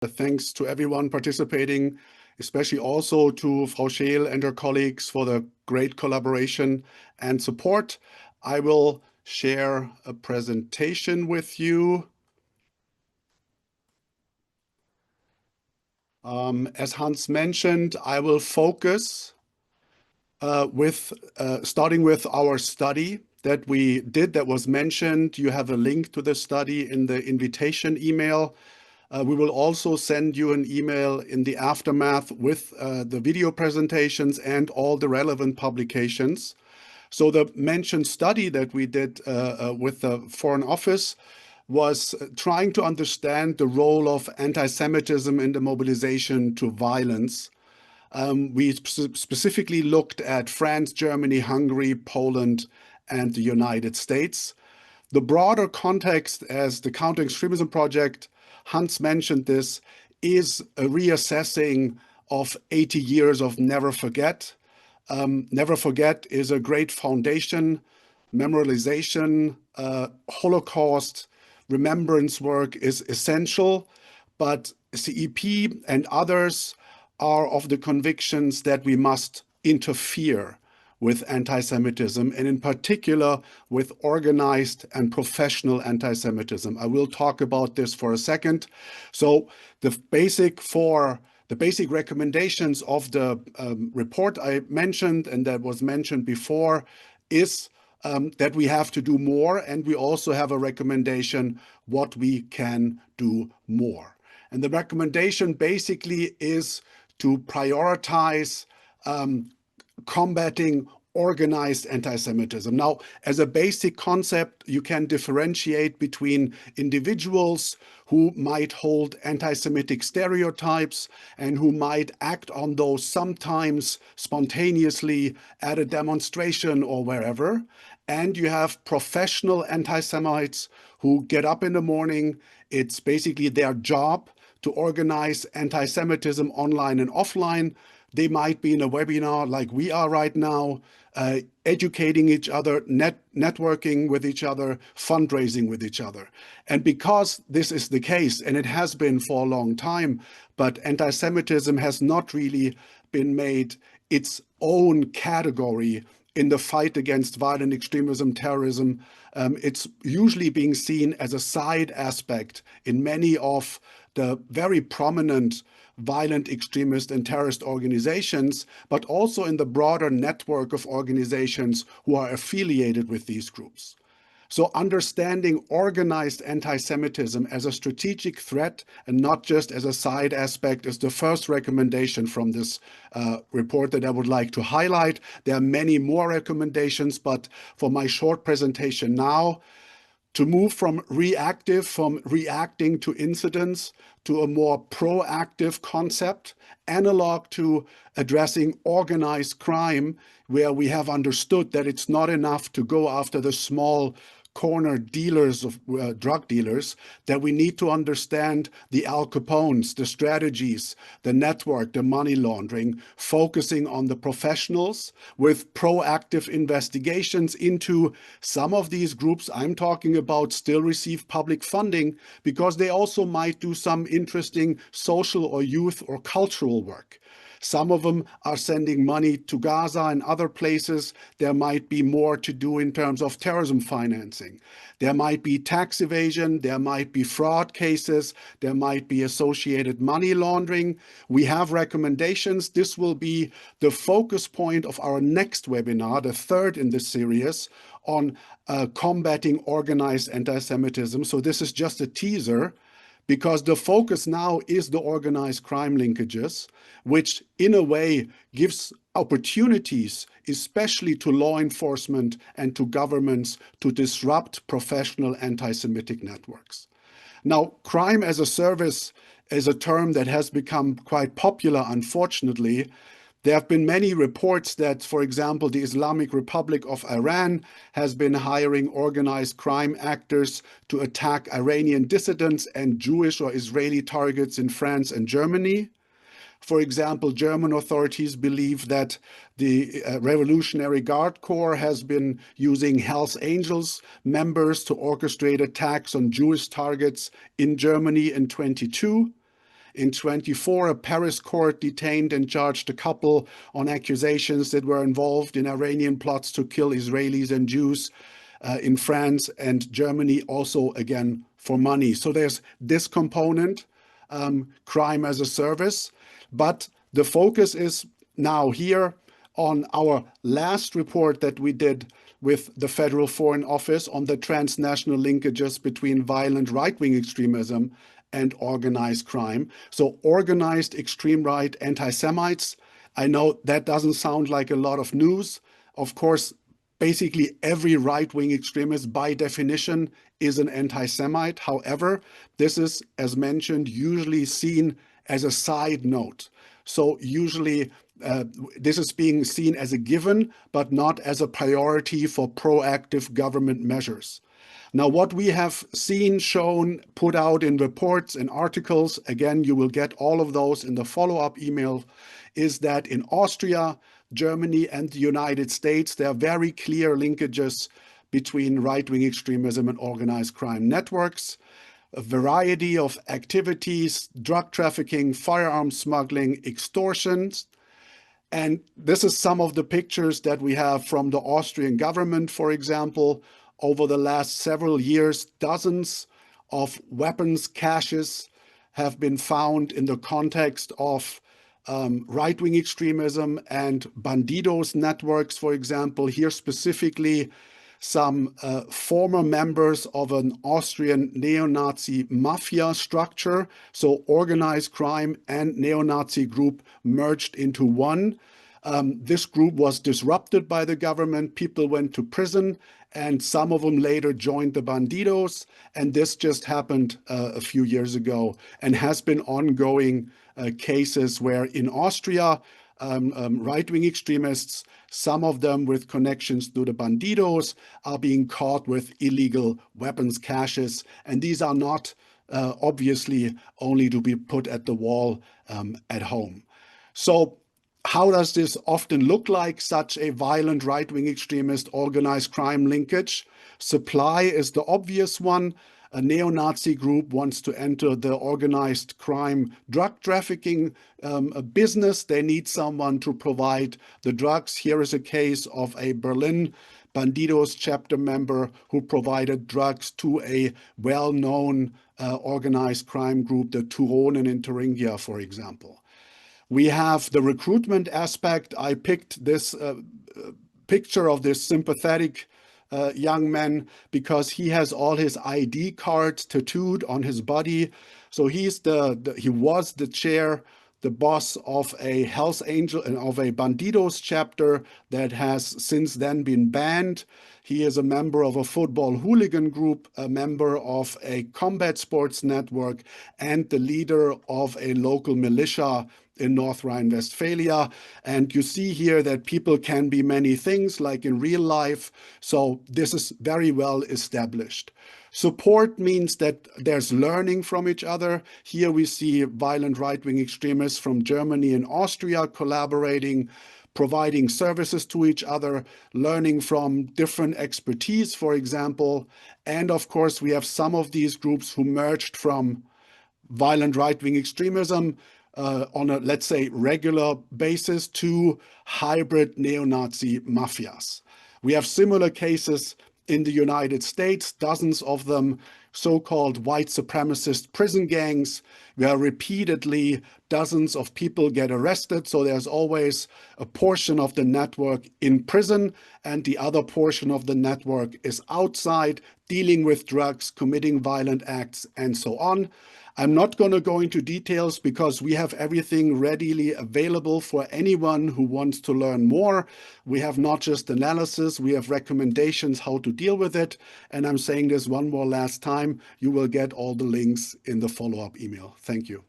Thanks to everyone participating, especially also to Frau Scheel and her colleagues for the great collaboration and support. I will share a presentation with you. As Hans mentioned, I will focus starting with our study that we did that was mentioned. You have a link to the study in the invitation email. We will also send you an email in the aftermath with the video presentations and all the relevant publications. So the mentioned study that we did with the Foreign Office was trying to understand the role of anti-Semitism in the mobilization to violence. We specifically looked at France, Germany, Hungary, Poland, and the United States. The broader context, as the Counter-Extremism Project, Hans mentioned this, is a reassessing of 80 years of Never Forget. Never Forget is a great foundation. Memorialization, Holocaust, remembrance work is essential, but CEP and others are of the convictions that we must interfere with anti-Semitism, and in particular with organized and professional anti-Semitism. I will talk about this for a second. So the basic recommendations of the report I mentioned, and that was mentioned before, is that we have to do more, and we also have a recommendation what we can do more. And the recommendation basically is to prioritize combating organized anti-Semitism. Now, as a basic concept, you can differentiate between individuals who might hold anti-Semitic stereotypes and who might act on those sometimes spontaneously at a demonstration or wherever. And you have professional anti-Semites who get up in the morning. It's basically their job to organize anti-Semitism online and offline. They might be in a webinar like we are right now, educating each other, networking with each other, fundraising with each other. And because this is the case, and it has been for a long time, but anti-Semitism has not really been made its own category in the fight against violent extremism, terrorism. It's usually being seen as a side aspect in many of the very prominent violent extremist and terrorist organizations, but also in the broader network of organizations who are affiliated with these groups. So understanding organized anti-Semitism as a strategic threat and not just as a side aspect is the first recommendation from this report that I would like to highlight. There are many more recommendations, but for my short presentation now, to move from reacting to incidents to a more proactive concept, analog to addressing organized crime, where we have understood that it's not enough to go after the small corner dealers of drug dealers, that we need to understand the Al Capones, the strategies, the network, the money laundering, focusing on the professionals with proactive investigations into some of these groups I'm talking about still receive public funding because they also might do some interesting social or youth or cultural work. Some of them are sending money to Gaza and other places. There might be more to do in terms of terrorism financing. There might be tax evasion. There might be fraud cases. There might be associated money laundering. We have recommendations. This will be the focus point of our next webinar, the third in this series, on combating organized anti-Semitism. So this is just a teaser, because the focus now is the organized crime linkages, which in a way gives opportunities, especially to law enforcement and to governments, to disrupt professional anti-Semitic networks. Now, crime as a service is a term that has become quite popular, unfortunately. There have been many reports that, for example, the Islamic Republic of Iran has been hiring organized crime actors to attack Iranian dissidents and Jewish or Israeli targets in France and Germany. For example, German authorities believe that the Revolutionary Guard Corps has been using Hells Angels members to orchestrate attacks on Jewish targets in Germany in 22. In 24, a Paris court detained and charged a couple on accusations that were involved in Iranian plots to kill Israelis and Jews. In France and Germany, also again for money. So there's this component, crime as a service, but the focus is now here on our last report that we did with the Federal Foreign Office on the transnational linkages between violent right-wing extremism and organized crime. So organized extreme right anti-Semites. I know that doesn't sound like a lot of news. Of course, basically every right-wing extremist by definition is an anti-Semite. However, this is, as mentioned, usually seen as a side note. So usually this is being seen as a given, but not as a priority for proactive government measures. Now, what we have seen, shown, put out in reports and articles, again, you will get all of those in the follow-up email, is that in Austria, Germany, and the United States, there are very clear linkages between right-wing extremism and organized crime networks. A variety of activities, drug trafficking, firearms smuggling, extortions. And this is some of the pictures that we have from the Austrian government, for example. Over the last several years, dozens of weapons caches have been found in the context of right-wing extremism and bandidos networks, for example. Here specifically, some former members of an Austrian neo-Nazi mafia structure, so organized crime and neo-Nazi group merged into one. This group was disrupted by the government. People went to prison, and some of them later joined the bandidos. And this just happened a few years ago and has been ongoing cases where in Austria, right-wing extremists, some of them with connections to the bandidos, are being caught with illegal weapons caches. And these are not obviously only to be put at the wall at home. So how does this often look like, such a violent right-wing extremist organized crime linkage? Supply is the obvious one. A neo-Nazi group wants to enter the organized crime drug trafficking business. They need someone to provide the drugs. Here is a case of a Berlin Bandidos chapter member who provided drugs to a well-known organized crime group, the Turonen in Thuringia, for example. We have the recruitment aspect. I picked this picture of this sympathetic young man because he has all his ID cards tattooed on his body. So he was the chair, the boss of a Hells Angel and of a Bandidos chapter that has since then been banned. He is a member of a football hooligan group, a member of a combat sports network, and the leader of a local militia in North Rhine-Westphalia. And you see here that people can be many things, like in real life. So this is very well established. Support means that there's learning from each other. Here we see violent right-wing extremists from Germany and Austria collaborating, providing services to each other, learning from different expertise, for example. And of course, we have some of these groups who merged from violent right-wing extremism on a, let's say, regular basis to hybrid neo-Nazi mafias. We have similar cases in the United States, dozens of them, so-called white supremacist prison gangs, where repeatedly dozens of people get arrested. So there's always a portion of the network in prison, and the other portion of the network is outside, dealing with drugs, committing violent acts, and so on. I'm not going to go into details because we have everything readily available for anyone who wants to learn more. We have not just analysis, we have recommendations how to deal with it. And I'm saying this one more last time, you will get all the links in the follow-up email. Thank you.